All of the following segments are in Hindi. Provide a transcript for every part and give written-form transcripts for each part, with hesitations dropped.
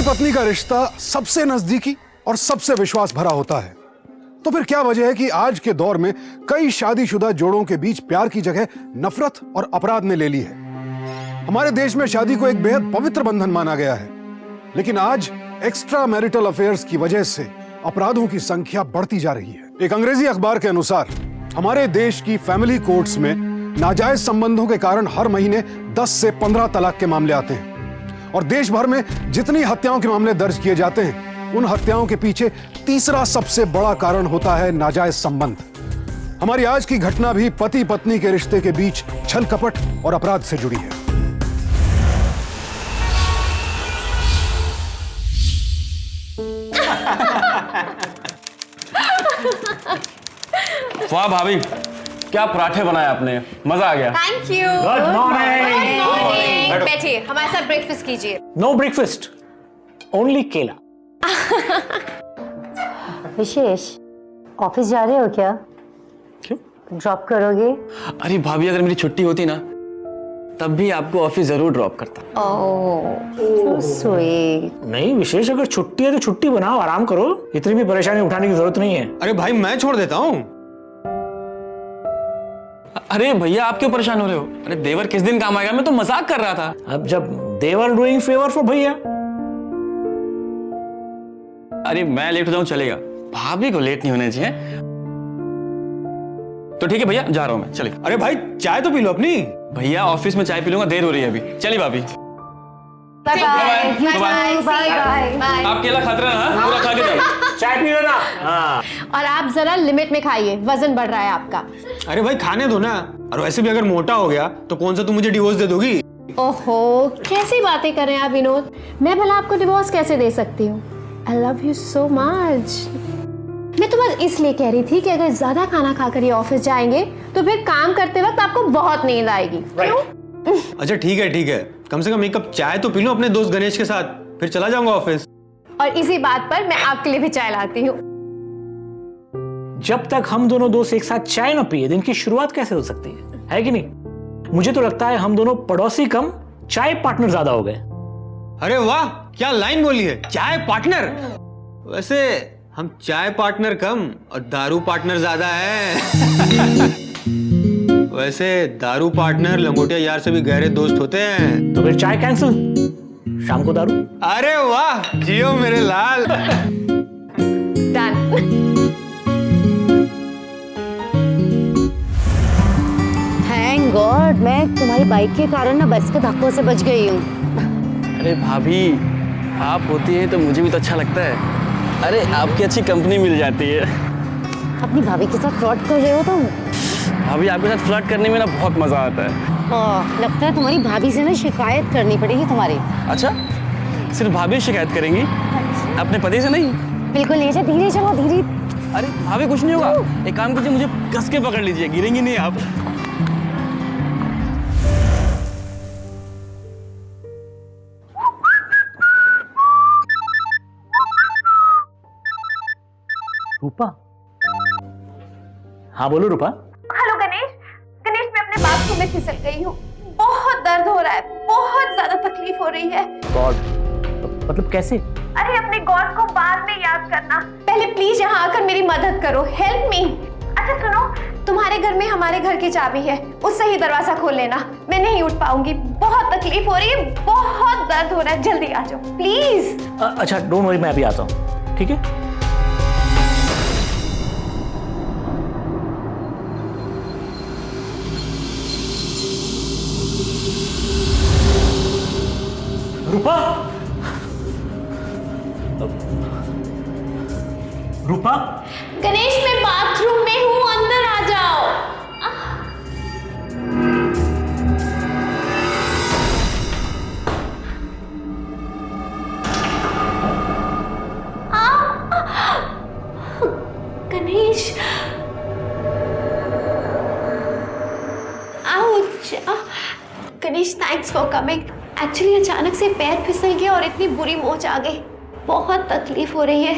पत्नी का रिश्ता सबसे नजदीकी और सबसे विश्वास भरा होता है, तो फिर क्या वजह है कि आज के दौर में कई शादीशुदा जोड़ों के बीच प्यार की जगह नफरत और अपराध ने ले ली है। हमारे देश में शादी को एक बेहद पवित्र बंधन माना गया है, लेकिन आज एक्स्ट्रा मैरिटल अफेयर्स की वजह से अपराधों की संख्या बढ़ती जा रही है। एक अंग्रेजी अखबार के अनुसार हमारे देश की फैमिली कोर्ट्स में नाजायज संबंधों के कारण हर महीने 10 से 15 तलाक के मामले आते हैं और देश भर में जितनी हत्याओं के मामले दर्ज किए जाते हैं, उन हत्याओं के पीछे तीसरा सबसे बड़ा कारण होता है नाजायज संबंध। हमारी आज की घटना भी पति पत्नी के रिश्ते के बीच छल कपट और अपराध से जुड़ी है। वाह भाभी, क्या पराठे बनाए आपने, मजा आ गया। Thank you. Good morning. बैठिए, हमारे साथ ब्रेकफास्ट कीजिए। नो ब्रेकफास्ट, ओनली केला। विशेष, ऑफिस जा रहे हो क्या? क्यों? ड्रॉप करोगे? अरे भाभी, अगर मेरी छुट्टी होती ना तब भी आपको ऑफिस जरूर ड्रॉप करता। ओह, स्वीट। नहीं विशेष, अगर छुट्टी है तो छुट्टी बनाओ, आराम करो, इतनी भी परेशानी उठाने की जरूरत नहीं है। अरे भाई, मैं छोड़ देता हूँ। अरे भैया, आप क्यों परेशान हो रहे हो? अरे देवर किस दिन काम आएगा, मैं तो मजाक कर रहा था। अब जब देवर डूइंग फेवर फॉर भैया। अरे मैं लेट हो जाऊं चलेगा, भाभी को लेट नहीं होना चाहिए। तो ठीक है भैया, जा रहा हूं मैं, चलिए। अरे भाई, चाय तो पी लो अपनी। भैया ऑफिस में चाय पी लूंगा, देर हो रही है अभी। चलिए भाभी, bye bye bye bye bye. आप केला खाते रहना, पूरा खा के जाओ। चाय पी लो ना। हाँ। और आप जरा लिमिट में खाइए, वजन बढ़ रहा है आपका। अरे भाई, खाने दो ना। और वैसे भी अगर मोटा हो गया तो कौन सा तुम मुझे डिवोर्स दे दोगी? ओहो, कैसी बातें कर रहे हैं आप विनोद? मैं भला आपको डिवोर्स कैसे दे सकती हूँ? I love you so much. मैं तो बस इसलिए कह रही थी कि अगर ज्यादा खाना खाकर ये ऑफिस जाएंगे तो फिर काम करते वक्त आपको बहुत नींद आएगी। क्यों? अच्छा ठीक है, ठीक है, कम से कम एक कप चाय तो पी लो अपने दोस्त गणेश के साथ, फिर चला जाऊंगा ऑफिस। और इसी बात पर मैं आपके लिए भी चाय लाती हूँ। जब तक हम दोनों दोस्त एक साथ चाय ना पिए, दिन की शुरुआत कैसे हो सकती है कि नहीं? मुझे तो लगता है हम दोनों पड़ोसी कम चाय पार्टनर ज्यादा हो गए। अरे वाह, क्या लाइन बोली है, चाय पार्टनर। वैसे हम चाय पार्टनर कम और दारू पार्टनर ज्यादा है। वैसे दारू पार्टनर लंगोटिया यार से भी गहरे दोस्त होते हैं। तो फिर चाय कैंसिल, शाम को दारू। अरे वाह, जियो मेरे लाल। डन। थैंक गॉड, मैं तुम्हारी बाइक के कारण ना बस के धक्कों से बच गई हूँ। अरे भाभी, आप होती है तो मुझे भी तो अच्छा लगता है। अरे आपकी अच्छी कंपनी मिल जाती है। अपनी भाभी के साथ फ्रॉड कर रहे हो तुम? भाभी, आपके साथ फ्लर्ट करने में ना बहुत मजा आता है। लगता है तुम्हारी भाभी से ना शिकायत करनी पड़ेगी तुम्हारी। अच्छा, सिर्फ भाभी शिकायत करेंगी, अपने पति से नहीं? बिल्कुल नहीं, धीरे चलो, धीरे। अरे भाभी, कुछ नहीं होगा। एक काम कीजिए, मुझे कस के पकड़ लीजिए, गिरेंगी नहीं आप। रूपा? हाँ बोलो रूपा। हेलो गणेश। गणेश, मैं अपने बाथरूम में फिसल गई हूँ, बहुत दर्द हो रहा है, बहुत ज्यादा तकलीफ हो रही है। गॉड, मतलब कैसे? अरे अपने गॉड को बाद में याद करना, पहले प्लीज यहाँ आकर मेरी मदद करो। Help me. अच्छा सुनो, तुम्हारे घर में हमारे घर की चाबी है, उससे ही दरवाजा खोल लेना। मैं नहीं उठ पाऊंगी, बहुत तकलीफ हो रही है, बहुत दर्द हो रहा है, जल्दी आ जाओ प्लीज। अच्छा डोंट वरी, मैं अभी आता हूँ, ठीक है? रूपा, रूपा। गणेश, मैं बाथरूम में हूँ, अंदर आ जाओ। Ganesh, ouch. Ganesh, thanks for coming. Actually अचानक से पैर फिसल गया और इतनी बुरी मोच आ गई, बहुत तकलीफ हो रही है।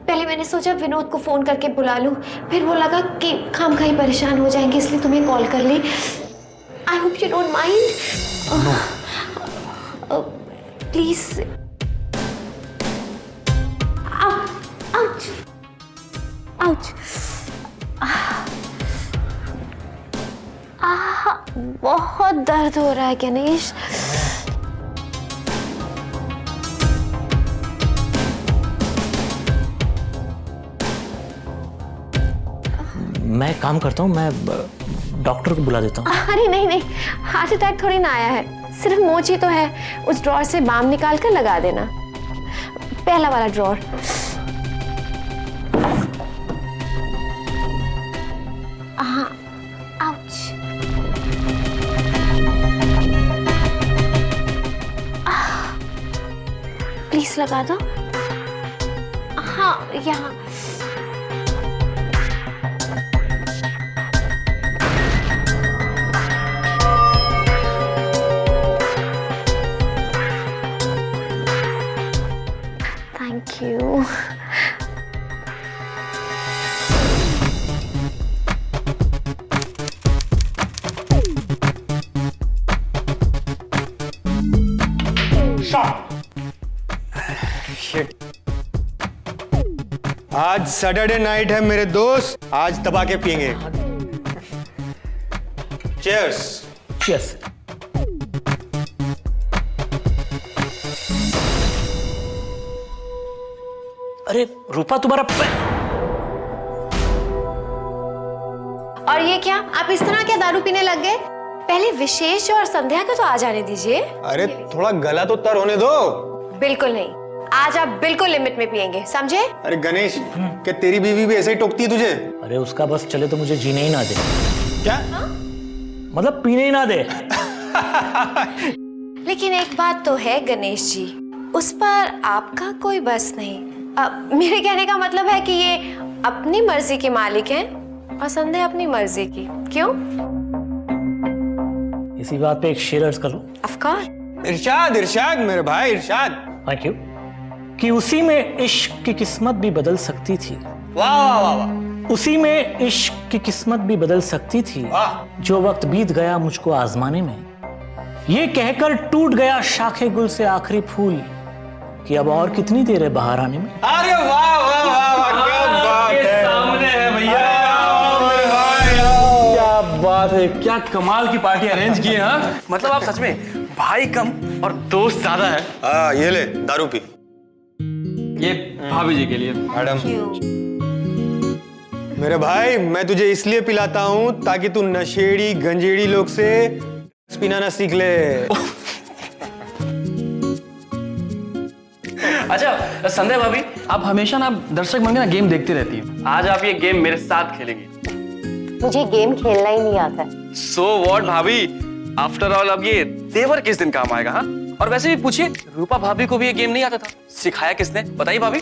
पहले मैंने सोचा विनोद को फोन करके बुला लूं, फिर वो लगा कि खामखाई परेशान हो जाएंगे, इसलिए तुम्हें कॉल कर ली। I hope you don't mind. Please ouch. बहुत दर्द हो रहा है गणेश। मैं काम करता हूँ, मैं डॉक्टर को बुला देता हूँ। अरे नहीं नहीं, हार्ट अटैक थोड़ी ना आया है, सिर्फ मोच ही तो है। उस ड्रॉर से बाम निकाल कर लगा देना, पहला वाला ड्रॉर। हाँ, आउच। प्लीज लगा दो। हाँ, यहाँ। Thank you. आज सैटरडे नाइट है मेरे दोस्त, आज दबा के पियेंगे। चीयर्स। चीयर्स। अरे रूपा, तुम्हारा और ये क्या, आप इस तरह क्या दारू पीने लग गए? पहले विशेष और संध्या को तो आ जाने दीजिए। अरे थोड़ा गला तो तर होने दो। बिल्कुल नहीं, आज आप बिल्कुल लिमिट में पियेंगे, समझे? अरे गणेश, क्या तेरी बीवी भी ऐसे ही टोकती है तुझे? अरे उसका बस चले तो मुझे जीने ही ना दे। क्या? मतलब पीने ही ना दे। लेकिन एक बात तो है गणेश जी, उस पर आपका कोई बस नहीं। मेरे कहने का मतलब है कि ये अपनी मर्जी के मालिक हैं और संध्या अपनी मर्जी की। क्यों? इसी बात पे एक शेर अर्ज कर लूं? Of course. इरशाद इरशाद मेरे भाई, इरशाद। Thank you. कि उसी में इश्क की किस्मत भी बदल सकती थी। वाह वाह वाह वाह। उसी में इश्क की किस्मत भी बदल सकती थी, जो वक्त बीत गया मुझको आजमाने में। ये कहकर टूट गया शाखे गुल से आखिरी फूल, कि अब और कितनी देर है बाहर आने में। अरे वाह वाह वाह वाह, क्या बात है। सामने है भैया। क्या बात है, क्या कमाल की पार्टी अरेंज की है। हाँ, मतलब आप सच में भाई कम और दोस्त ज्यादा है। ये ले दारू पी। ये भाभी जी के लिए। मैडम, मेरे भाई, मैं तुझे इसलिए पिलाता हूँ ताकि तू नशेड़ी गंजेड़ी लोग से पीना ना सीख ले। अच्छा संध्या भाभी, आप हमेशा ना दर्शक बन के ना गेम देखती रहती हैं। आज आप ये गेम मेरे साथ खेलेंगी। मुझे गेम खेलना ही नहीं आता। सो व्हाट भाभी, आफ्टर ऑल अब ये देवर किस दिन काम आएगा? हाँ, और वैसे भी पूछिए, रूपा भाभी को भी ये गेम नहीं आता था, सिखाया किसने बताइए भाभी?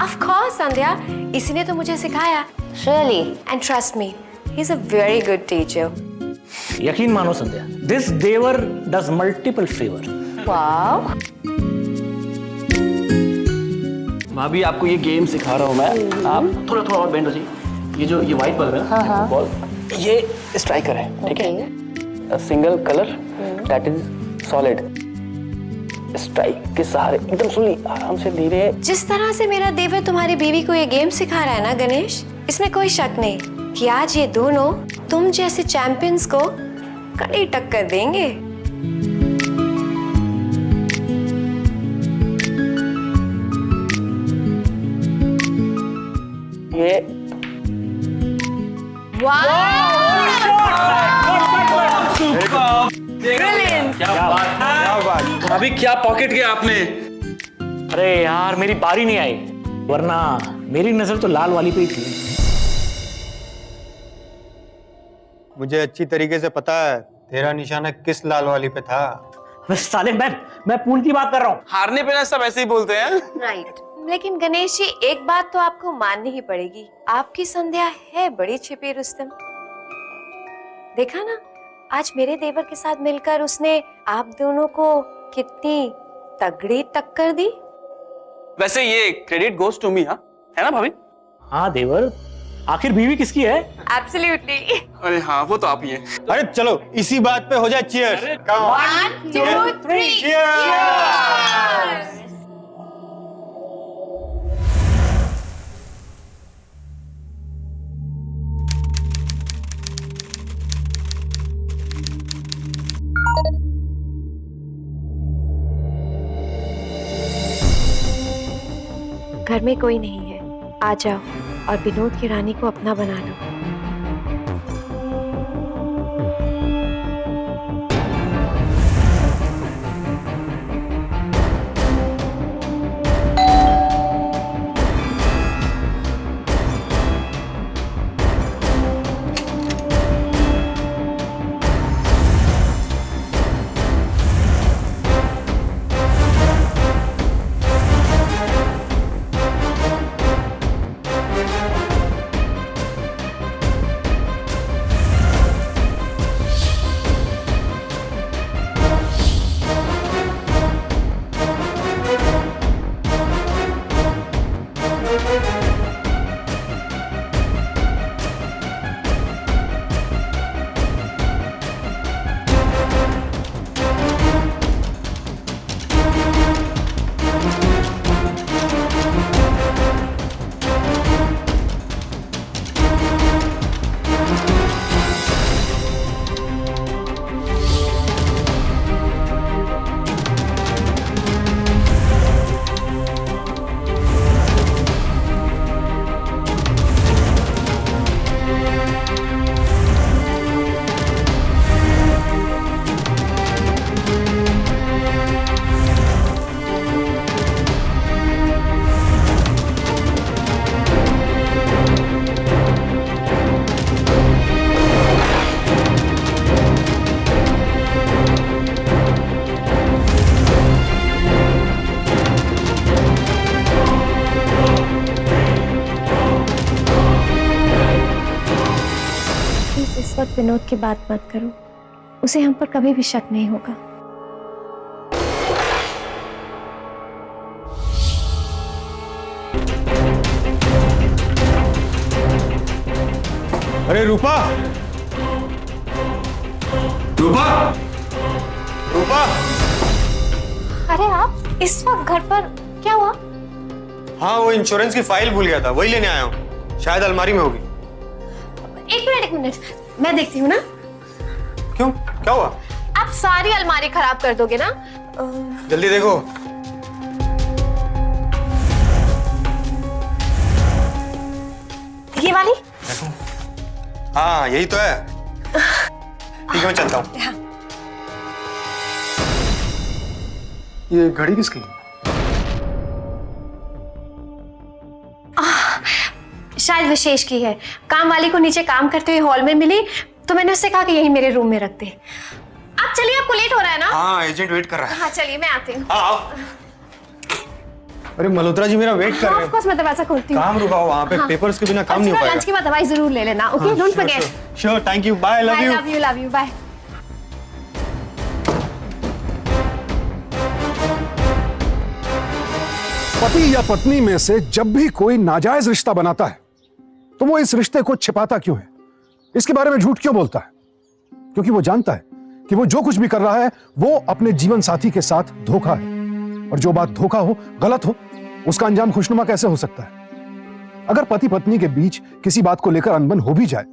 ऑफ कोर्स संध्या, इसी ने तो मुझे सिखाया। Really? And trust me, he is a very good teacher. यकीन मानो संध्या, दिस देवर डज मल्टीपल फेवर। Wow. भाभी आपको ये गेम सिखा रहा हूँ मैं, आप थोड़ा थोड़ा और बेंड हो जाइए। ये जो ये व्हाइट बल्ब है ना, बॉल, ये स्ट्राइकर है, ठीक है? Single colour that is solid. Strike के सहारे एकदम स्लोली, आराम से, धीरे। जिस तरह से मेरा देवर तुम्हारी बीवी को ये गेम सिखा रहा है ना गणेश, इसमें कोई शक नहीं कि आज ये दोनों तुम जैसे चैंपियंस को कड़ी टक्कर देंगे। ये क्या बात, भाभी क्या पॉकेट किया आपने? अरे यार, मेरी बारी नहीं आई, वरना मेरी नजर तो लाल वाली पे ही थी। मुझे अच्छी तरीके से पता है तेरा निशाना किस लाल वाली पे था। साले, मैं पूल की बात कर रहा हूँ। हारने पे ना सब ऐसे ही बोलते हैं। राइट। लेकिन गणेश जी, एक बात तो आपको माननी ही पड़ेगी, आपकी संध्या है बड़ी छिपी रुस्तम। देखा ना, आज मेरे देवर के साथ मिलकर उसने आप दोनों को कितनी तगड़ी टक्कर दी। वैसे ये क्रेडिट गोज टू मी, हाँ, है ना भाभी? हाँ देवर, आखिर बीवी किसकी है? एब्सोल्युटली। अरे हाँ, वो तो आप ही हैं। अरे चलो इसी बात पे हो जाए चीयर्स। 1 2 3 Cheers! 3। cheers! घर में कोई नहीं है, आ जाओ और विनोद की रानी को अपना बना लो। इस वक्त विनोद की बात मत करो, उसे हम पर कभी भी शक नहीं होगा। अरे रूपा, रूपा, रूपा! अरे आप इस वक्त घर पर, क्या हुआ? हाँ, वो इंश्योरेंस की फाइल भूल गया था, वही लेने आया हूँ। शायद अलमारी में होगी। एक मिनट, मैं देखती हूँ ना। क्यों, क्या हुआ? आप सारी अलमारी खराब कर दोगे ना? जल्दी देखो। ये वाली? हाँ, यही तो है। ठीक है, मैं चलता हूँ। हाँ। ये घड़ी किसकी? शायद विशेष की है। काम वाली को नीचे काम करते हुए हॉल में मिली, तो मैंने उससे कहा कि यही मेरे रूम में रख दे। आप चलिए, आपको लेट हो रहा है ना? हाँ, एजेंट वेट कर रहा है। हाँ चलिए, मैं आती हूँ। हाँ, आओ। अरे मल्होत्रा जी मेरा वेट कर रहे ऑफ कोर्स मैं दरवाजा खोलती हूँ। काम रुका हो वहाँ पे। हाँ। पेपर्स के बिना काम नहीं हो पाएगा। लंच के बाद दवाई जरूर ले लेना। Okay, don't forget. Sure, thank you, bye, love you. Love you, bye. पति या पत्नी में से जब भी कोई नाजायज रिश्ता बनाता है तो वो इस रिश्ते को छिपाता क्यों है, इसके बारे में झूठ क्यों बोलता है? क्योंकि वो जानता है कि वो जो कुछ भी कर रहा है वो अपने जीवन साथी के साथ धोखा है, और जो बात धोखा हो, गलत हो, उसका अंजाम खुशनुमा कैसे हो सकता है? अगर पति पत्नी के बीच किसी बात को लेकर अनबन हो भी जाए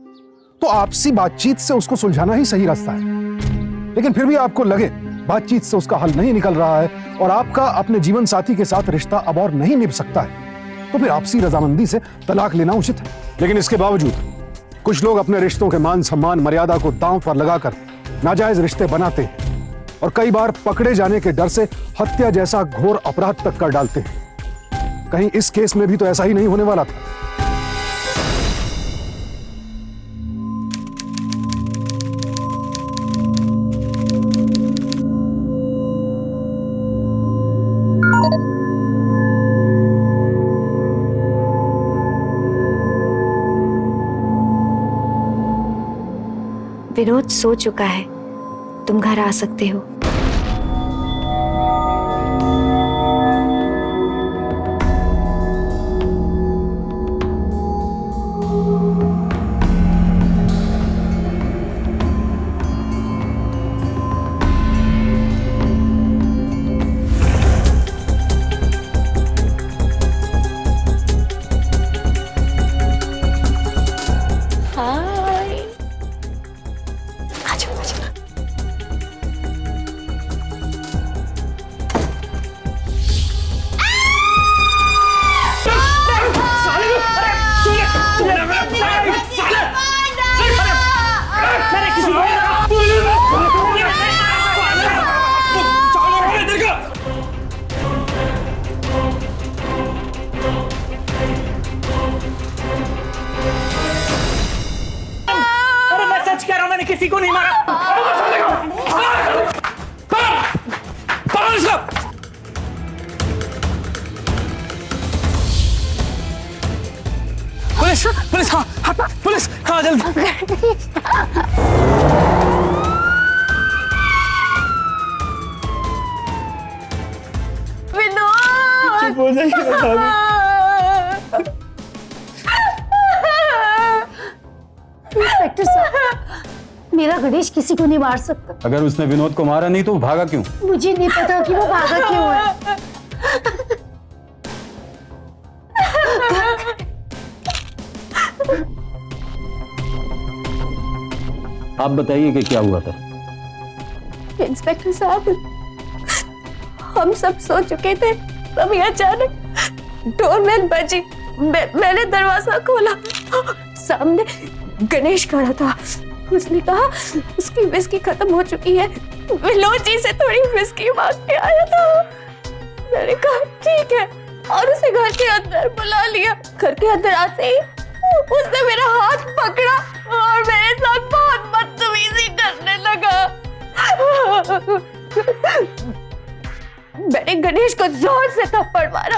तो आपसी बातचीत से उसको सुलझाना ही सही रास्ता है। लेकिन फिर भी आपको लगे बातचीत से उसका हल नहीं निकल रहा है और आपका अपने जीवन साथी के साथ रिश्ता अब और नहीं निभ सकता है, तो फिर आपसी रजामंदी से तलाक लेना उचित है। लेकिन इसके बावजूद कुछ लोग अपने रिश्तों के मान सम्मान मर्यादा को दांव पर लगाकर नाजायज रिश्ते बनाते हैं और कई बार पकड़े जाने के डर से हत्या जैसा घोर अपराध तक कर डालते हैं। कहीं इस केस में भी तो ऐसा ही नहीं होने वाला था। विनोद सो चुका है, तुम घर आ सकते हो। किसी को नहीं मारा। पकड़ इसको। पुलिस पुलिस हाँ हाँ पुलिस हाँ जल्दी। विनोद हो जाएगी। इंस्पेक्टर साहब, मेरा गणेश किसी को नहीं मार सकता। अगर उसने विनोद को मारा नहीं तो वो भागा क्यों? मुझे नहीं पता कि वो भागा क्यों है। आप बताइए कि क्या हुआ था? इंस्पेक्टर साहब, हम सब सो चुके थे, तभी अचानक डोरबेल बजी। मैंने दरवाजा खोला, सामने गणेश खड़ा था। उसने कहा उसकी विस्की खत्म हो चुकी है, विनोद जी से थोड़ी विस्की मांग के आया था। मैंने कहा ठीक है, और उसे घर के अंदर बुला लिया। घर के अंदर आते ही उसने मेरा हाथ पकड़ा और मेरे साथ बहुत बदतमीजी करने लगा। मैंने गणेश को जोर से थप्पड़ मारा।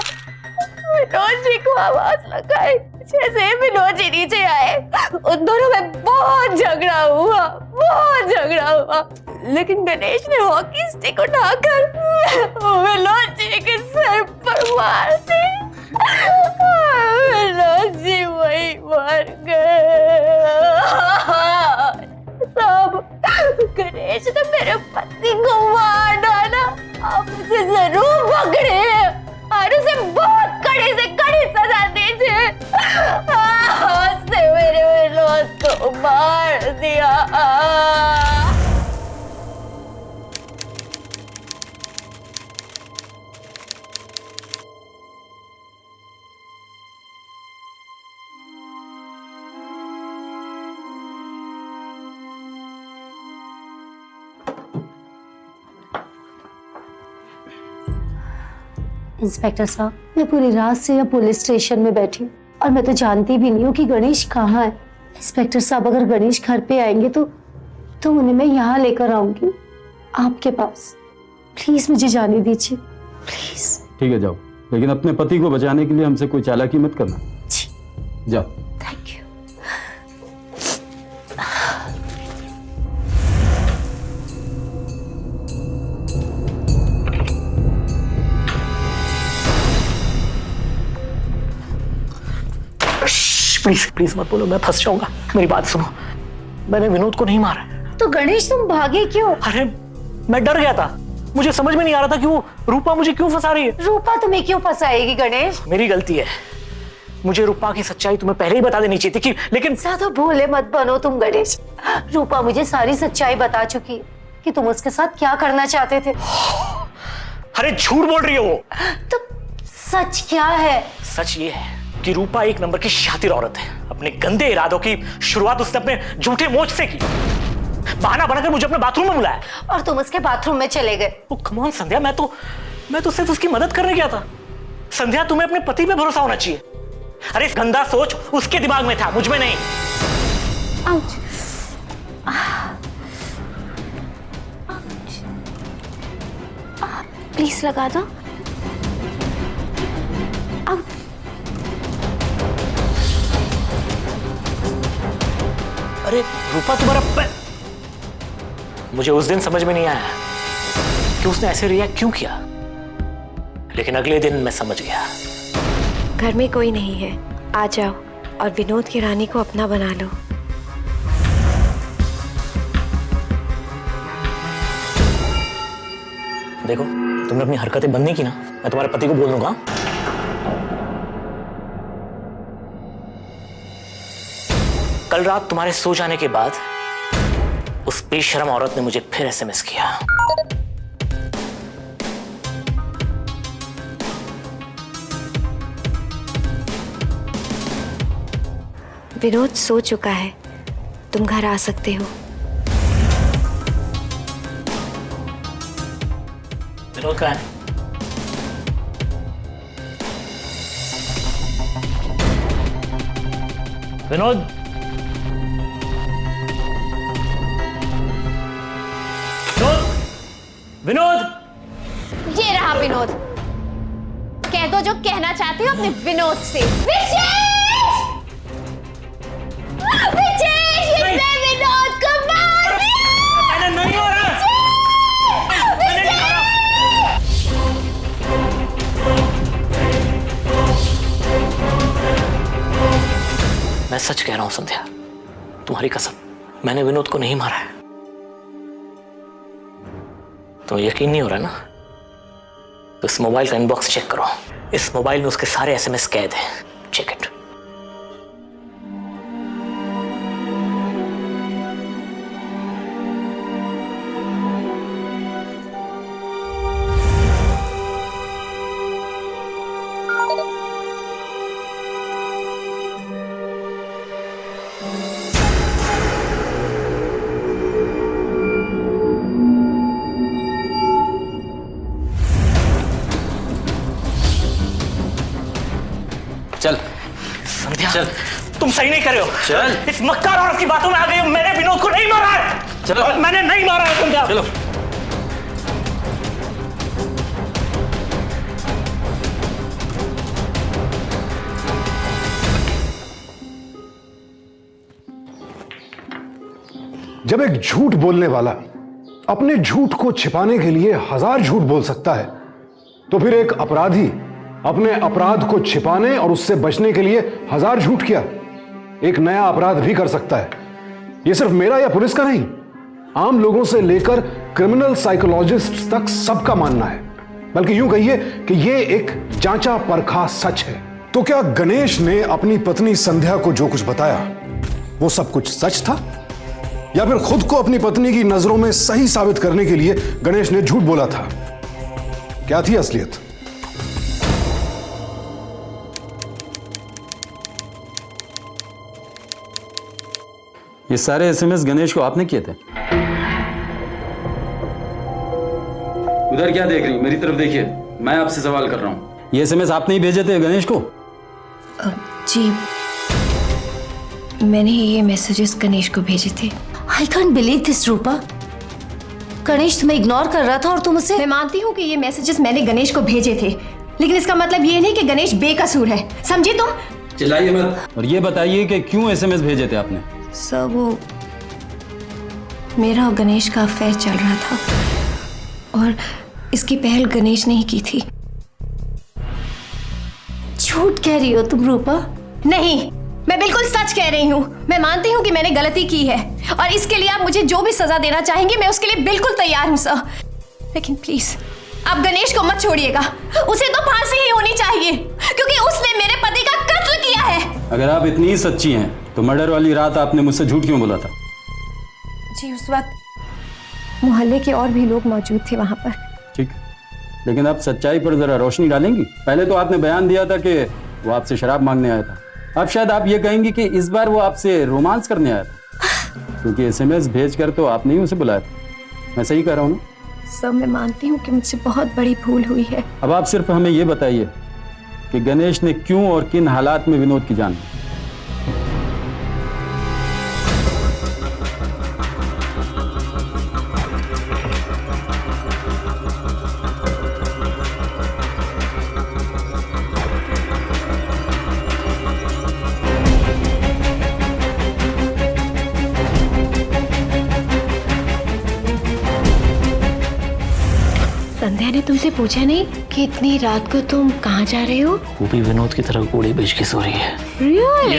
विनोद जी को आवाज लगाई। जैसे ही विनोद जी नीचे आए, उन दोनों में बहुत झगड़ा हुआ। लेकिन गणेश ने हॉकी स्टिक उठाकर विनोद जी के सर पर मार दी। विनोद जी वही मर गए। सब गणेश ने मेरे पति को मार डाला। आप उसे जरूर पकड़े और उसे बहुत कड़ी से कड़ी सजा दीजिए। उसने मेरे विनोद को मार दिया। इंस्पेक्टर साहब, मैं पूरी रात से यहाँ पुलिस स्टेशन में बैठी हूँ और मैं तो जानती भी नहीं हूँ कि गणेश कहाँ है। इंस्पेक्टर साहब, अगर गणेश घर पे आएंगे तो उन्हें मैं यहाँ लेकर आऊंगी आपके पास। प्लीज मुझे जाने दीजिए, प्लीज। ठीक है, जाओ, लेकिन अपने पति को बचाने के लिए हमसे कोई चालाकी मत करना। जी, जाओ। Thank you. प्लीज प्लीज मत बोलो, मैं फंस जाऊंगा। मेरी बात सुनो, मैंने विनोद को नहीं मारा। तो गणेश, तुम भागे क्यों? अरे मैं डर गया था, मुझे समझ में नहीं आ रहा था कि वो रूपा मुझे क्यों फंसा रही है। रूपा तुम्हें क्यों फंसाएगी गणेश? मेरी गलती है, मुझे रूपा की सच्चाई तुम्हें पहले ही बता देनी चाहिए थी लेकिन ज्यादा भोले मत बनो तुम गणेश। रूपा मुझे सारी सच्चाई बता चुकी है कि तुम उसके साथ क्या करना चाहते थे। अरे झूठ बोल रही है वो। तो सच क्या है? सच ये है कि रूपा एक नंबर की शातिर औरत है। अपने गंदे इरादों की शुरुआत उसने अपने झूठे मोच से की। बहाना बनाकर मुझे अपने बाथरूम में बुलाया और तुम उसके बाथरूम में चले गए। ओ कम ऑन संध्या, मैं तो सिर्फ उसकी मदद करने गया था। संध्या, तुम्हें अपने पति पे भरोसा होना चाहिए। अरे इस गंदा सोच उसके दिमाग में था, मुझ में नहीं। प्लीज लगा दो। अरे रूपा, तुम्हारा मुझे उस दिन समझ में नहीं आया कि उसने ऐसे रिएक्ट क्यों किया, लेकिन अगले दिन मैं समझ गया। घर में कोई नहीं है, आ जाओ और विनोद की रानी को अपना बना लो। देखो, तुमने अपनी हरकतें बंद नहीं की ना, मैं तुम्हारे पति को बोल दूंगा। कल रात तुम्हारे सो जाने के बाद उस बेशरम औरत ने मुझे फिर एसएमएस किया। विनोद सो चुका है, तुम घर आ सकते हो। विनोद कहाँ है? विनोद, विनोद, ये रहा विनोद। कह दो जो कहना चाहते हो अपने विनोद से। विशेष! विशेष! इसने विनोद को मार दिया! मैंने नहीं मारा। मैंने नहीं मारा। मैं सच कह रहा हूं संध्या, तुम्हारी कसम, मैंने विनोद को नहीं मारा है। तो यकीन नहीं हो रहा ना? तो इस मोबाइल का इनबॉक्स चेक करो। इस मोबाइल में उसके सारे एसएमएस कैद हैं। Check it. चल संध्या, चल। तुम सही नहीं कर रहे हो। चल। इस मक्कार औरत की बातों में आ गई हो। मैंने विनोद को नहीं मारा है। चलो। मैंने नहीं मारा है संध्या। चलो। जब एक झूठ बोलने वाला अपने झूठ को छिपाने के लिए 1000 झूठ बोल सकता है, तो फिर एक अपराधी अपने अपराध को छिपाने और उससे बचने के लिए 1000 झूठ क्या एक नया अपराध भी कर सकता है। यह सिर्फ मेरा या पुलिस का नहीं, आम लोगों से लेकर क्रिमिनल साइकोलॉजिस्ट तक सबका मानना है। बल्कि यूं कहिए कि यह एक जांचा परखा सच है। तो क्या गणेश ने अपनी पत्नी संध्या को जो कुछ बताया वो सब कुछ सच था, या फिर खुद को अपनी पत्नी की नजरों में सही साबित करने के लिए गणेश ने झूठ बोला था? क्या थी असलियत? ये सारे एसएमएस गणेश को आपने किए थे? उधर क्या देख रही हैं? मेरी तरफ देखिए, मैं आपसे सवाल कर रहा हूं। ये एसएमएस आपने ही भेजे थे गणेश को? जी, मैंने ही ये मैसेजेस गणेश को भेजे थे। आई कांट बिलीव दिस रूपा। गणेश तुम्हें इग्नोर कर रहा था और तुम उसे। मैं मानती हूँ कि ये मैसेजेस मैंने गणेश को भेजे थे, लेकिन इसका मतलब ये नहीं कि गणेश बेकसूर है, समझे तुम? चिल्लाइए मत। और ये बताइए कि क्यों एसएमएस भेजे थे आपने? सर, वो मेरा और गणेश का अफेयर चल रहा था और इसकी पहल गणेश ने ही की थी। झूठ कह रही हो तुम रूपा? नहीं, मैं बिल्कुल सच कह रही हूँ। मैं मानती हूँ कि मैंने गलती की है और इसके लिए आप मुझे जो भी सजा देना चाहेंगे मैं उसके लिए बिल्कुल तैयार हूँ सर। लेकिन प्लीज आप गणेश को मत छोड़िएगा। उसे तो फांसी ही होनी चाहिए क्योंकि उसने मेरे पति का कत्ल किया है। अगर आप इतनी ही सच्ची हैं तो मर्डर वाली रात आपने मुझसे झूठ क्यों बोला था? जी, उस वक्त मोहल्ले के और भी लोग मौजूद थे वहां पर। ठीक, लेकिन आप सच्चाई पर जरा रोशनी डालेंगी? पहले तो आपने बयान दिया था कि वो आपसे शराब मांगने आया था। अब शायद आप ये कहेंगी कि इस बार वो आपसे रोमांस करने आया था, क्योंकि एसएमएस भेजकर तो आपने ही उसे बुलाया था। मैं सही कह रहा हूँ ना? सब मैं मानती हूँ कि मुझसे बहुत बड़ी भूल हुई है। अब आप सिर्फ हमें ये बताइए कि गणेश ने क्यों और किन हालात में विनोद की जान ली? संध्या ने तुमसे पूछा नहीं कि इतनी रात को तुम कहाँ जा रहे हो? वो भी विनोद की तरह गोली बेच के सो रही है। Really?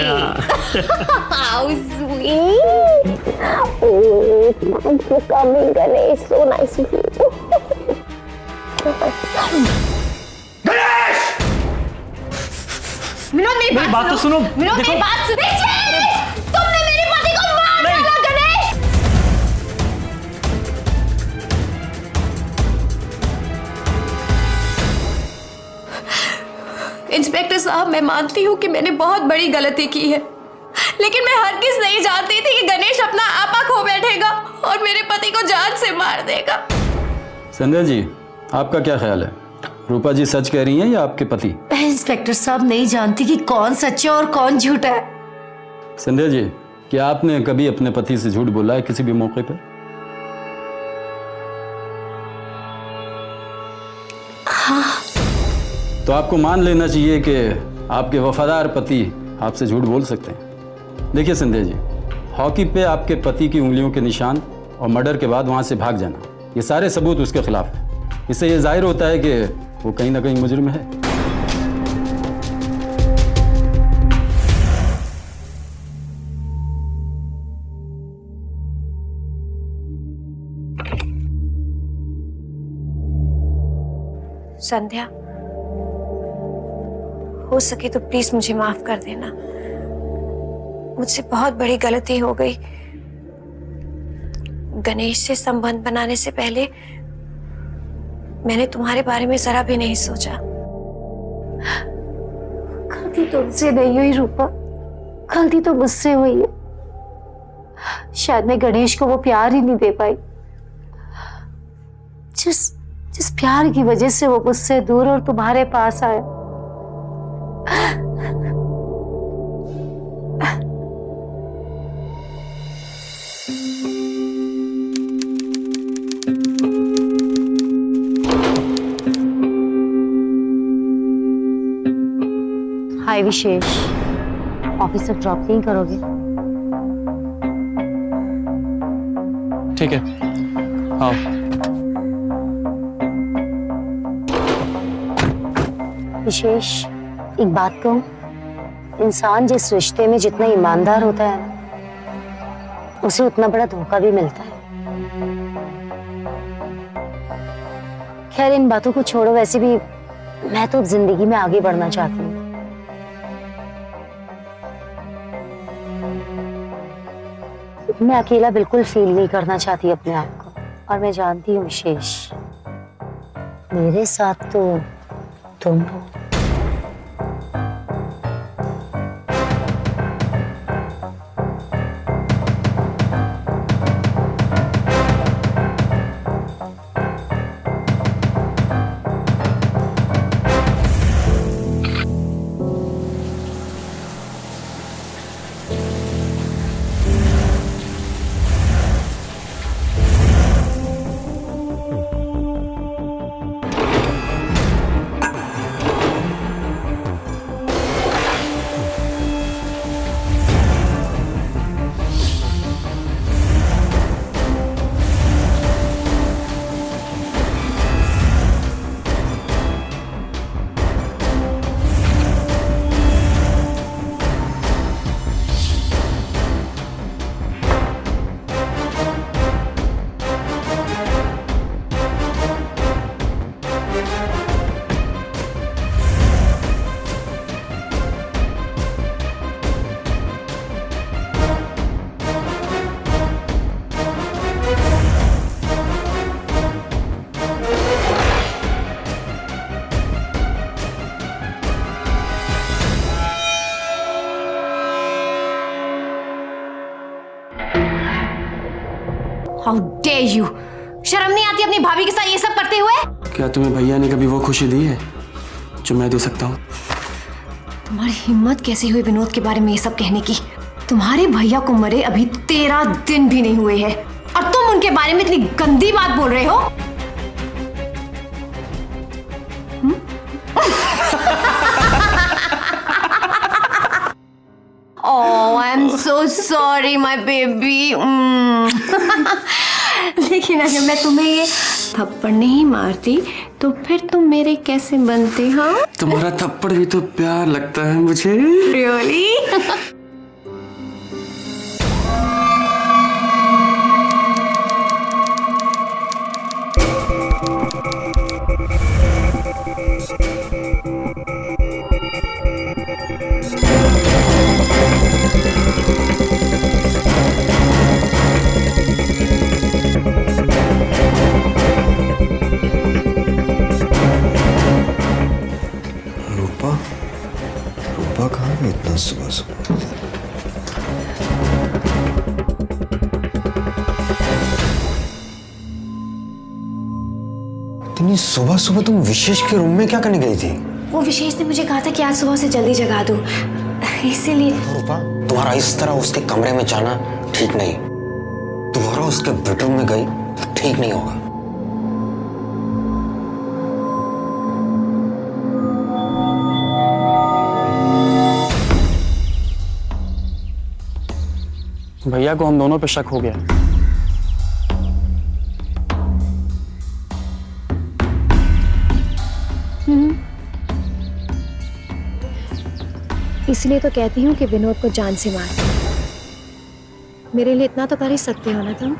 How sweet! Oh, thanks for coming, Ganesh. So nice of you. Vinod, मेरी बात तो सुनो। विनोद, देखो। मेरी बात सुनो। तुमने मेरे पति को मार डाला गणेश। इंस्पेक्टर साहब, मैं मानती हूँ कि मैंने बहुत बड़ी गलती की है, लेकिन मैं हरगिज़ नहीं जानती थी कि गणेश अपना आपा खो बैठेगा और मेरे पति को जान से मार देगा। संध्या जी, आपका क्या ख्याल है? रूपा जी सच कह रही हैं या आपके पति? इंस्पेक्टर साहब नहीं जानती कि कौन सच्चा और कौन झूठा है। संध्या जी, क्या आपने कभी अपने पति से झूठ बोला है किसी भी मौके पर? तो आपको मान लेना चाहिए कि आपके वफादार पति आपसे झूठ बोल सकते हैं। देखिए संध्या जी, हॉकी पे आपके पति की उंगलियों के निशान और मर्डर के बाद वहाँ से भाग जाना, ये सारे सबूत उसके खिलाफ है। इससे ये जाहिर होता है कि वो कहीं ना कहीं मुजरिम है। संध्या, हो सके तो प्लीज मुझे माफ कर देना। मुझसे बहुत बड़ी गलती हो गई। गणेश से संबंध बनाने से पहले मैंने तुम्हारे बारे में जरा भी नहीं सोचा। गलती तुमसे नहीं हुई रूपा, गलती तो मुझसे हुई है। शायद मैं गणेश को वो प्यार ही नहीं दे पाई जिस प्यार की वजह से वो मुझसे दूर और तुम्हारे पास आया। हाय विशेष, ऑफिस तक ड्रॉप नहीं करोगे? ठीक है, आओ। विशेष, एक बात कहूं, इंसान जिस रिश्ते में जितना ईमानदार होता है ना, उसे उतना बड़ा धोखा भी मिलता है। खैर इन बातों को छोड़ो, वैसे भी मैं तो जिंदगी में आगे बढ़ना चाहती हूँ। मैं अकेला बिल्कुल फील नहीं करना चाहती अपने आप को, और मैं जानती हूँ विशेष, मेरे साथ तो तुम हो। How dare you! शर्म नहीं आती अपनी भाभी के साथ ये सब करते हुए? क्या तुम्हें भैया ने कभी वो खुशी दी है जो मैं दे सकता हूँ? तुम्हारी हिम्मत कैसे हुई विनोद के बारे में ये सब कहने की? तुम्हारे भैया को मरे अभी 13 दिन भी नहीं हुए हैं और तुम उनके बारे में इतनी गंदी बात बोल रहे हो? Oh, I'm so sorry, my baby. लेकिन अगर मैं तुम्हें ये थप्पड़ नहीं मारती तो फिर तुम मेरे कैसे बनते? हाँ, तुम्हारा थप्पड़ भी तो प्यार लगता है मुझे। Really? रूपा कहाँ है इतना सुबह सुबह? इतनी सुबह सुबह तुम विशेष के रूम में क्या करने गई थी? वो विशेष ने मुझे कहा था कि आज सुबह से जल्दी जगा दो, इसीलिए। रूपा, तुम्हारा इस तरह उसके कमरे में जाना ठीक नहीं। दोबारा उसके बेडरूम में गई तो ठीक नहीं होगा। भैया को हम दोनों पे शक हो गया। इसलिए तो कहती हूँ कि विनोद को जान से मार। मेरे लिए इतना तो कर ही सकते हो ना तुम।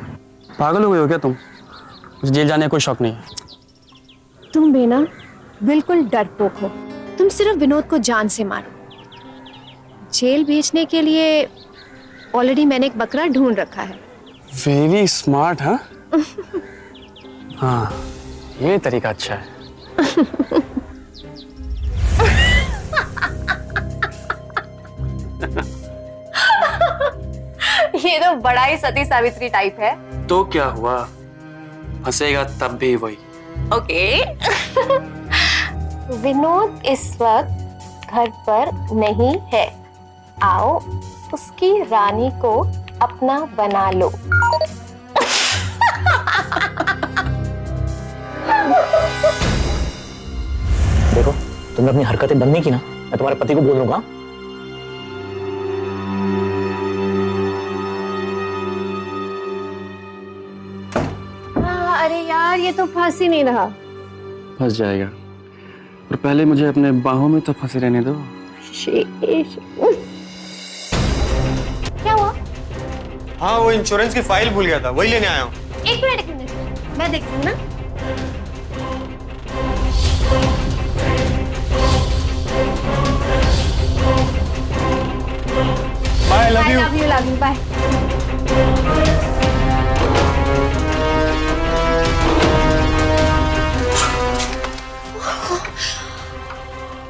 पागल हो गए हो क्या तुम? मुझे जेल जाने का कोई शौक नहीं है। तुम भी ना बिल्कुल डरपोक हो। तुम सिर्फ विनोद को जान से मारो। जेल भेजने के लिए ऑलरेडी मैंने एक बकरा ढूंढ रखा है। वेरी स्मार्ट, हाँ? हाँ, ये तरीका अच्छा है। ये तो बड़ा ही सती सावित्री टाइप है। तो क्या हुआ, हंसेगा तब भी वही। ओके। विनोद इस वक्त घर पर नहीं है। आओ उसकी रानी को अपना बना लो। देखो, तुमने अपनी हरकतें बंद नहीं की ना, मैं तुम्हारे पति को बोल दूंगा। अरे यार, ये तो फंस ही नहीं रहा। फंस जाएगा, और पहले मुझे अपने बाहों में तो फंसे रहने दो। क्या हुआ? हाँ, वो इंश्योरेंस की फाइल भूल गया था, वही लेने आया हूँ। एक मिनट, मैं देखती हूँ ना। Bye, love you. Love you, bye.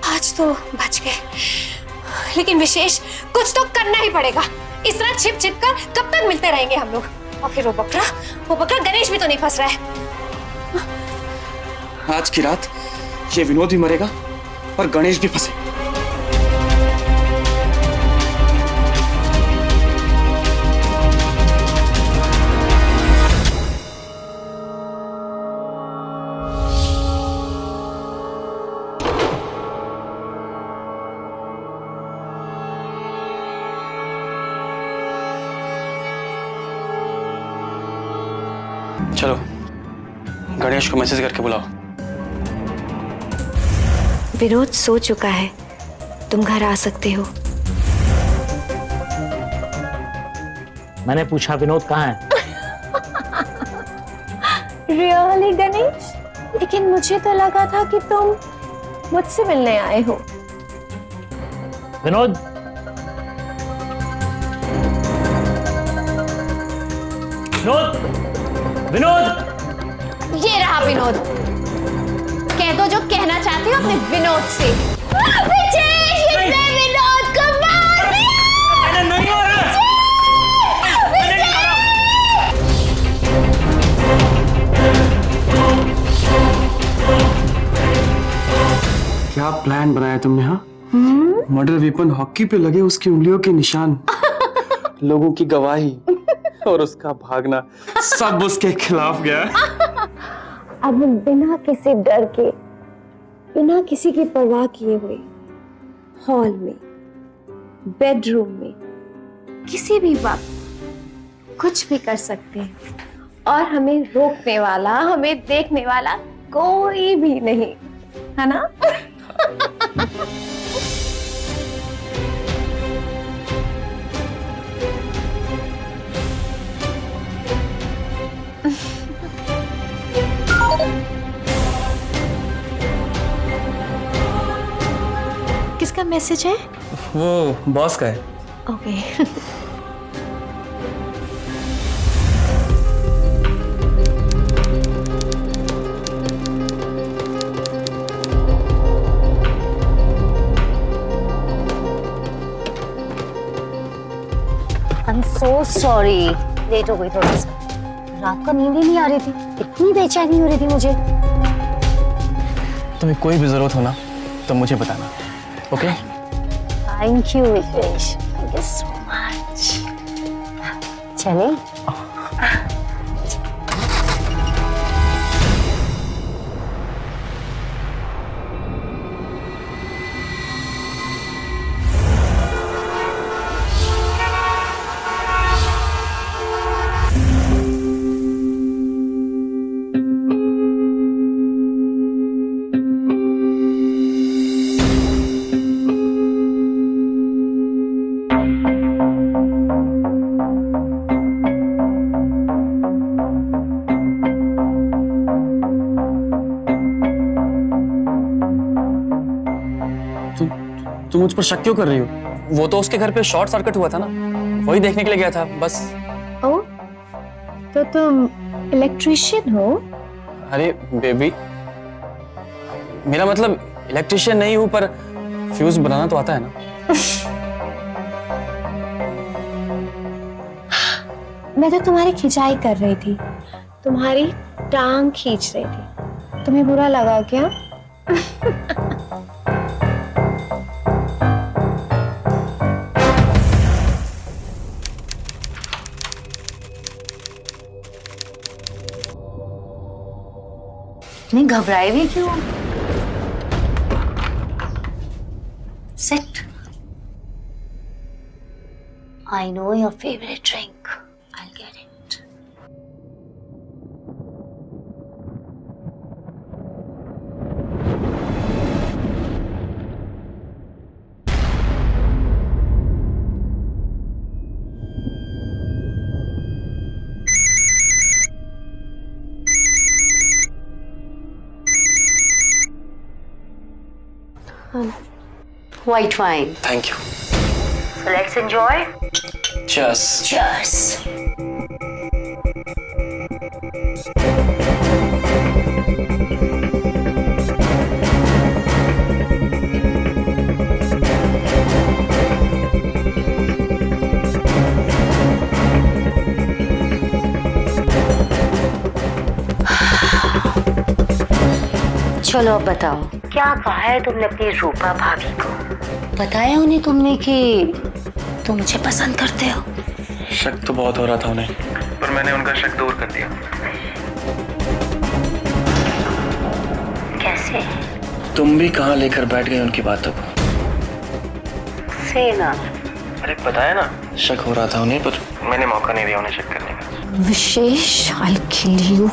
आज तो बच गए, लेकिन विशेष कुछ तो करना ही पड़ेगा। इस तरह छिप छिप कर कब तक मिलते रहेंगे हम लोग? और फिर वो बकरा गणेश भी तो नहीं फंस रहा है। आज की रात ये विनोद भी मरेगा और गणेश भी फंसे। चलो, गणेश को मैसेज करके बुलाओ। विनोद सो चुका है, तुम घर आ सकते हो। मैंने पूछा विनोद कहाँ है? रियली गणेश? लेकिन मुझे तो लगा था कि तुम मुझसे मिलने आए हो। विनोद, विनोद, विनोद। ये रहा विनोद। कह दो जो कहना चाहती हो अपने विनोद से। विजय, इसने विनोद को मार दिया। नहीं हो रहा। क्या प्लान बनाया तुमने? हाँ, मर्डर वेपन हॉकी पे लगे उसकी उंगलियों के निशान, लोगों की गवाही और उसका भागना, सब उसके खिलाफ गया। अब बिना किसी डर के, बिना किसी की परवाह किए हुए, हॉल में, बेडरूम में, किसी भी वक्त कुछ भी कर सकते हैं, और हमें रोकने वाला, हमें देखने वाला कोई भी नहीं, है ना? किसका मैसेज है? वो बॉस का है। Okay. I'm so sorry, late हो गई थोड़ा सा। रात को नींद ही नहीं आ रही थी, इतनी बेचैनी हो रही थी मुझे। तुम्हें कोई भी जरूरत हो ना तो मुझे बताना, okay? Thank you Vikesh, thank you so much. चले? मुझ पर शक क्यों कर रही हो? वो तो उसके घर पे शॉर्ट सर्किट हुआ था ना, वही देखने के लिए गया था बस। ओ, तो तुम इलेक्ट्रिशियन हो? अरे बेबी, मेरा मतलब इलेक्ट्रिशियन नहीं हूं, पर फ्यूज बनाना तो आता है ना। मैं तो तुम्हारी खिंचाई कर रही थी, तुम्हारी टांग खींच रही थी। तुम्हें बुरा लगा क्या? नहीं घबराए भी क्यों? Sit. I know your favorite drink. I'll get it. White wine. Thank you. So let's enjoy. Cheers. Cheers. चलो अब बताओ, क्या कहा है तुमने अपनी रूपा भाभी को? बताया उन्हें तुमने कि तुम मुझे पसंद करते हो? शक तो बहुत हो रहा था उन्हें, पर मैंने उनका शक दूर कर दिया। कैसे? तुम भी कहाँ लेकर बैठ गए उनकी बातों को? से ना। अरे बताया ना, शक हो रहा था उन्हें, पर मैंने मौका नहीं दिया उन्हें शक करने का। विशेष, I'll kill you.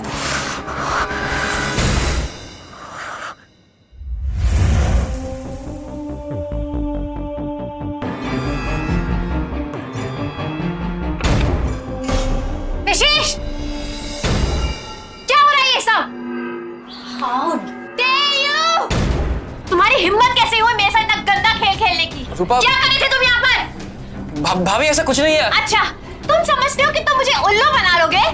विशेष, क्या हो रहा है ये सब? Dare you? तुम्हारी हिम्मत कैसे हुई मेरे साथ इतना गंदा खेल खेलने की? रूपा- क्या कर रहे थे तुम यहाँ पर? भाभी ऐसा कुछ नहीं है। अच्छा, तुम समझते हो कि तुम मुझे उल्लू बना लोगे?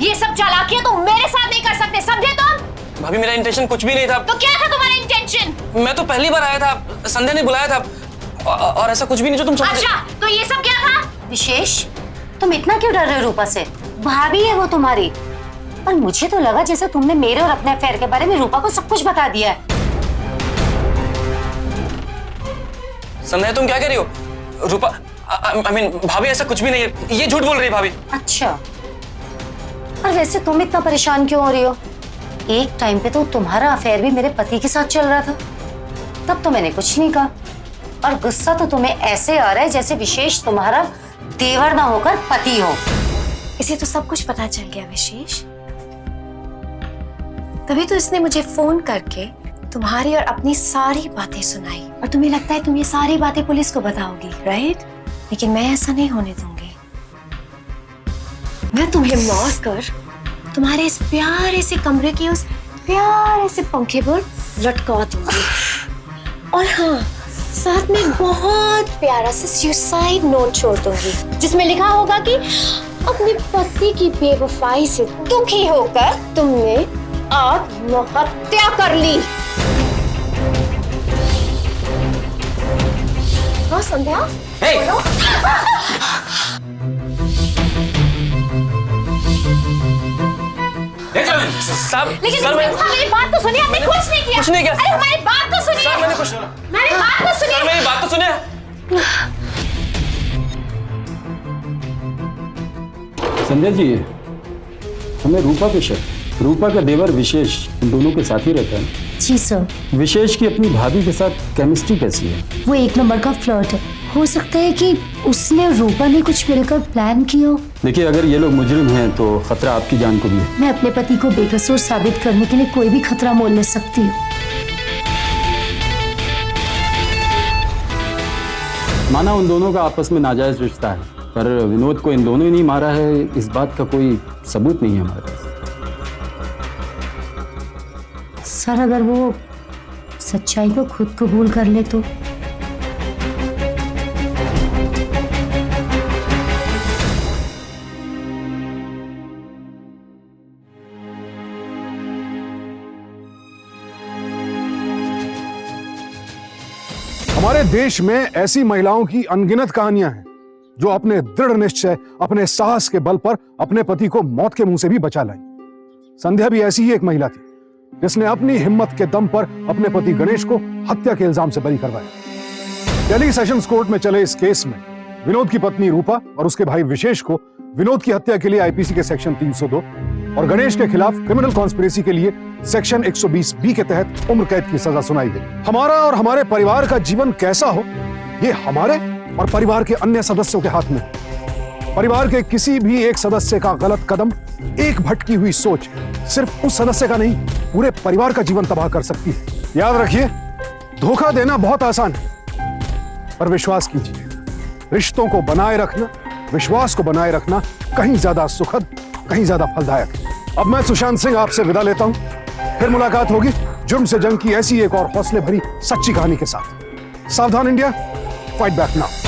ये सब चालाकियां तुम मेरे साथ नहीं कर सकते, समझे तुम? भाभी मेरा इंटेंशन कुछ भी नहीं था। तो क्या था तुम्हारा इंटेंशन? मैं तो पहली बार आया था, संध्या ने बुलाया था, और ऐसा कुछ भी नहीं जो तुम समझ। अच्छा, तो ये सब क्या था? विशेष, तुम इतना क्यों डर रहे हो रूपा से? भाभी है वो तुम्हारी। और मुझे तो लगा जैसे तुमने मेरे और अपने अफेयर के बारे में रूपा को सब कुछ बता दिया है। संध्या तुम क्या कह रही हो? रूपा, I mean, भाभी ऐसा कुछ भी नहीं है, ये झूठ बोल रही है भाभी। अच्छा, और वैसे तुम इतना परेशान क्यों हो रही हो? एक टाइम पे तो तुम्हारा अफेयर भी मेरे पति के साथ चल रहा था, तब तो मैंने कुछ नहीं कहा। और गुस्सा तो तुम्हें ऐसे आ रहा है जैसे विशेष तुम्हारा देवर ना होकर पति हो। इसे तो सब कुछ पता चल गया विशेष, तभी तो इसने मुझे फोन करके तुम्हारी और अपनी सारी बातें सुनाई। और तुम्हें लगता है तुम ये सारी बातें पुलिस को बताओगी, राइट? लेकिन मैं ऐसा नहीं होने दूंगी। मैं तुम्हें मार कर तुम्हारे इस प्यारे से कमरे के उस प्यारे से पंखे पर लटका दूंगी। और हाँ, साथ में बहुत प्यारा सा सुसाइड नोट छोड़ दूंगी, जिसमें लिखा होगा कि अपने पति की बेवफाई से दुखी होकर तुमने आत्महत्या कर ली। हाँ संध्या, बोलो। साहब, लेकिन सर, मेरी बात तो सुनिए, आपने कुछ नहीं किया। कुछ नहीं किया। अरे हमारी बात तो सुनिए। सर, मैंने कुछ, मेरी बात तो सुनिए। सर मेरी बात तो सुनिए। संध्या जी, हमें रूपा पे शक, रूपा का देवर विशेष इन दोनों के साथ ही रहता है। जी सर। विशेष की अपनी भाभी के साथ केमिस्ट्री कैसी है? वो एक नंबर का फ्लर्ट है। हो सकता है कि उसने और रूपा ने कुछ मिलकर प्लान किया हो। देखिए, अगर ये लोग मुजरिम हैं तो खतरा आपकी जान को भी है। मैं अपने पति को बेकसूर साबित करने के लिए कोई भी खतरा मोल ले सकती हूँ। माना उन दोनों का आपस में नाजायज रिश्ता है, पर विनोद को इन दोनों ही नहीं मारा है, इस बात का कोई सबूत नहीं है हमारे पास। सर, अगर वो सच्चाई को खुद कबूल कर ले तो? देश में ऐसी महिलाओं की अनगिनत कहानियां हैं जो अपने दृढ़ निश्चय, अपने साहस के बल पर अपने पति को मौत के मुंह से भी बचा लाई। संध्या भी ऐसी ही एक महिला थी जिसने अपनी हिम्मत के दम पर अपने पति गणेश को हत्या के इल्जाम से बरी करवाया। दिल्ली सेशंस कोर्ट में चले इस केस में विनोद की पत्नी रूपा और उसके भाई विशेष को विनोद की हत्या के लिए आईपीसी के सेक्शन 302 और गणेश के खिलाफ क्रिमिनल कॉन्स्पिरेसी के लिए सेक्शन 120 बी के तहत उम्र कैद की सजा सुनाई गई। हमारा और हमारे परिवार का जीवन कैसा हो, ये हमारे और परिवार के अन्य सदस्यों के हाथ में है। परिवार के किसी भी एक सदस्य का गलत कदम, एक भटकी हुई सोच सिर्फ उस सदस्य का नहीं, पूरे परिवार का जीवन तबाह कर सकती है। याद रखिए, धोखा देना बहुत आसान है, पर विश्वास कीजिए, रिश्तों को बनाए रखना, विश्वास को बनाए रखना कहीं ज्यादा सुखद, कहीं ज्यादा फलदायक है। अब मैं सुशांत सिंह आपसे विदा लेता हूं। फिर मुलाकात होगी जुर्म से जंग की ऐसी एक और हौसले भरी सच्ची कहानी के साथ। सावधान इंडिया, फाइट बैक नाउ।